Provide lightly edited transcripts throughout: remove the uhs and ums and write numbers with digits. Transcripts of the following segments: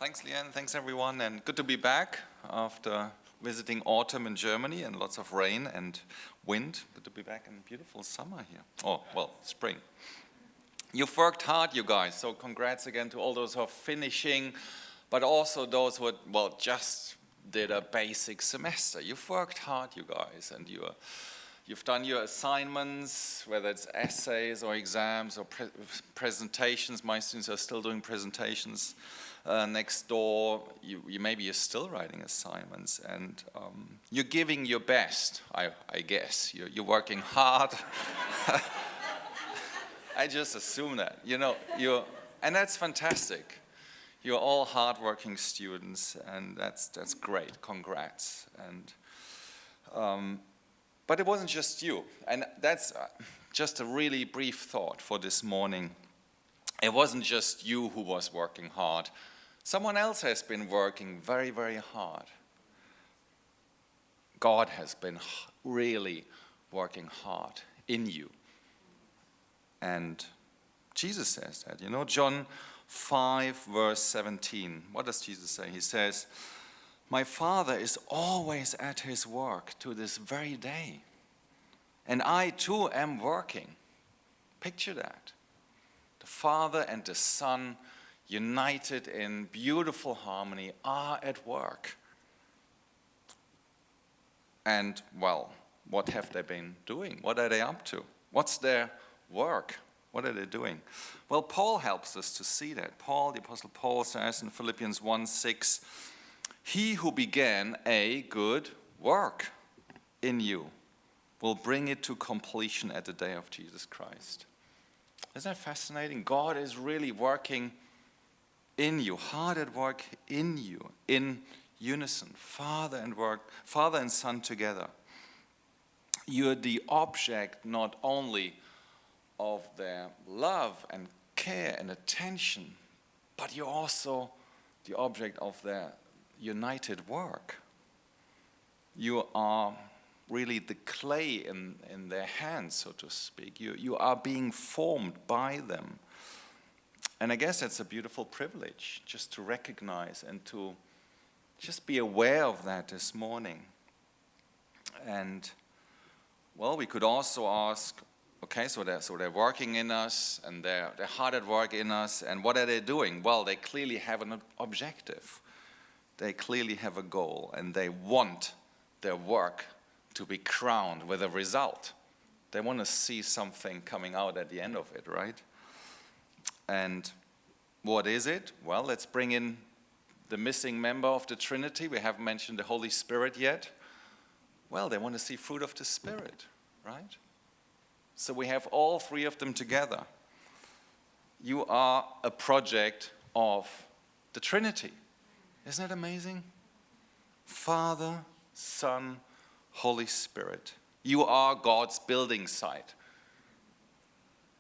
Thanks, Leanne. Thanks, everyone. And good to be back after visiting autumn in Germany and lots of rain and wind. Good to be back in beautiful summer here. Oh, well, spring. You've worked hard, you guys. So congrats again to all those who are finishing, but also those who, just did a basic semester. You've worked hard, you guys, and you've done your assignments, whether it's essays or exams or presentations. My students are still doing presentations next door. Maybe you're still writing assignments, and you're giving your best, I guess. You're working hard. I just assume that, and that's fantastic. You're all hardworking students, and that's great. Congrats. And but it wasn't just you, and that's just a really brief thought for this morning. It wasn't just you who was working hard. Someone else has been working very, very hard. God has been really working hard in you. And Jesus says that, John 5, verse 17. What does Jesus say? He says, "My Father is always at his work to this very day. And I too am working." Picture that. The Father and the Son, united in beautiful harmony, are at work. And, what have they been doing? What are they up to? What's their work? What are they doing? Well, Paul helps us to see that. The Apostle Paul says in Philippians 1:6, "He who began a good work in you will bring it to completion at the day of Jesus Christ." Isn't that fascinating? God is really working in you, hard at work in you, in unison, Father and Son together. You're the object not only of their love and care and attention, but you're also the object of their united work. You are really the clay in their hands, so to speak. You are being formed by them. And I guess it's a beautiful privilege just to recognize and to just be aware of that this morning. And, we could also ask, okay, so they're working in us, and they're hard at work in us, and what are they doing? Well, they clearly have an objective. They clearly have a goal, and they want their work to be crowned with a result. They want to see something coming out at the end of it, right? And what is it? Well, let's bring in the missing member of the Trinity. We haven't mentioned the Holy Spirit yet. Well, they want to see fruit of the Spirit, right? So we have all three of them together. You are a project of the Trinity. Isn't that amazing? Father, Son, Holy Spirit. You are God's building site.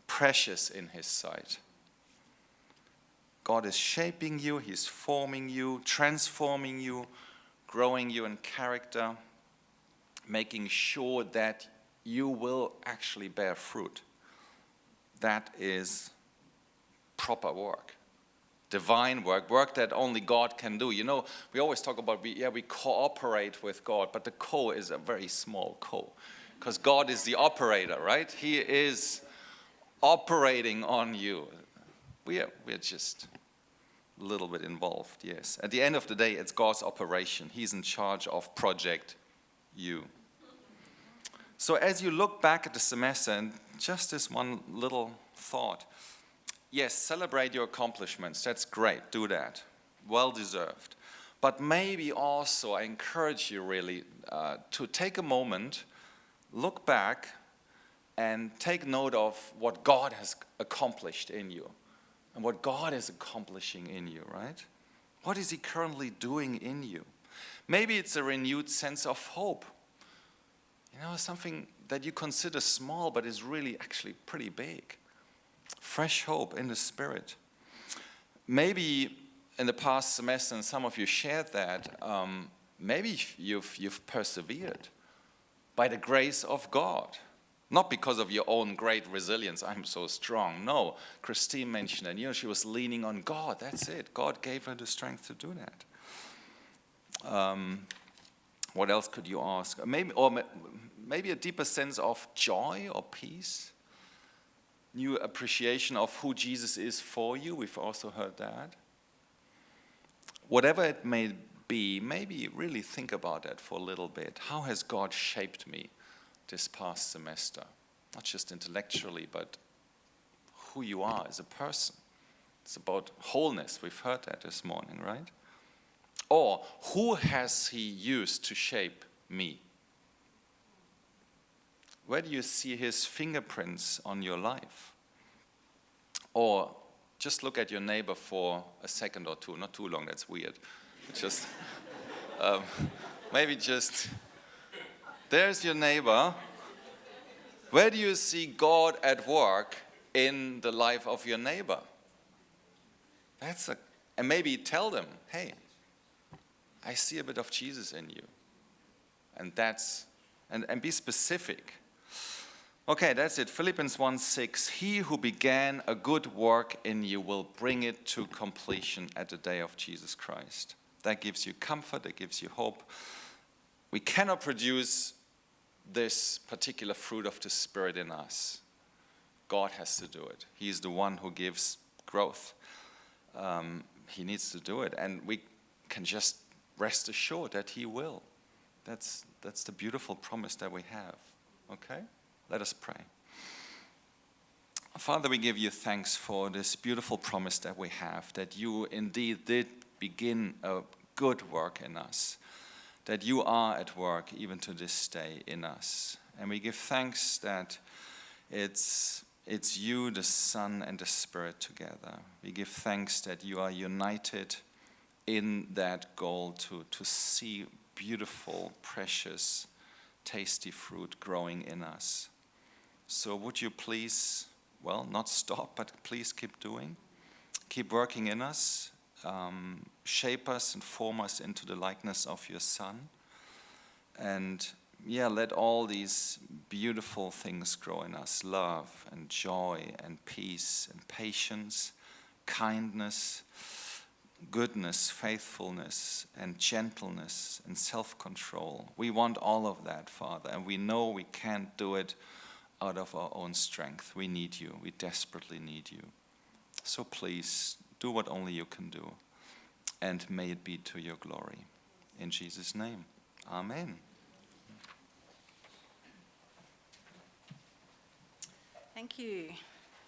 Precious in his sight. God is shaping you, he's forming you, transforming you, growing you in character, making sure that you will actually bear fruit. That is proper work, divine work that only God can do. We always talk about, we cooperate with God, but the co is a very small co, because God is the operator, right? He is operating on you. We're just a little bit involved, yes. At the end of the day, it's God's operation. He's in charge of project you. So as you look back at the semester, and just this one little thought, yes, celebrate your accomplishments. That's great. Do that. Well deserved. But maybe also I encourage you really to take a moment, look back, and take note of what God has accomplished in you and what God is accomplishing in you, right? What is he currently doing in you? Maybe it's a renewed sense of hope. Something that you consider small but is really actually pretty big. Fresh hope in the Spirit. Maybe in the past semester, and some of you shared that, maybe you've persevered by the grace of God. Not because of your own great resilience, I'm so strong. No, Christine mentioned it. You know, she was leaning on God. That's it. God gave her the strength to do that. What else could you ask? Maybe a deeper sense of joy or peace. New appreciation of who Jesus is for you. We've also heard that. Whatever it may be, maybe really think about that for a little bit. How has God shaped me this past semester? Not just intellectually, but who you are as a person. It's about wholeness. We've heard that this morning, right? Or who has he used to shape me? Where do you see his fingerprints on your life? Or just look at your neighbor for a second or two, not too long, that's weird. Just maybe just, there's your neighbor. Where do you see God at work in the life of your neighbor? And maybe tell them, hey, I see a bit of Jesus in you. And be specific. Okay, that's it. Philippians 1:6. He who began a good work in you will bring it to completion at the day of Jesus Christ. That gives you comfort, that gives you hope. We cannot produce this particular fruit of the Spirit in us. God has to do it. He is the one who gives growth. He needs to do it, and we can just rest assured that he will. That's the beautiful promise that we have. Okay? Let us pray. Father, we give you thanks for this beautiful promise that we have, that you indeed did begin a good work in us, that you are at work even to this day in us. And we give thanks that it's you, the Son, and the Spirit together. We give thanks that you are united in that goal to see beautiful, precious, tasty fruit growing in us. So would you please, not stop, but please keep doing. Keep working in us. Shape us and form us into the likeness of your Son. And let all these beautiful things grow in us. Love and joy and peace and patience, kindness, goodness, faithfulness and gentleness and self-control. We want all of that, Father, and we know we can't do it out of our own strength. We need you. We desperately need you. So please, do what only you can do, and may it be to your glory. In Jesus' name, amen. Thank you.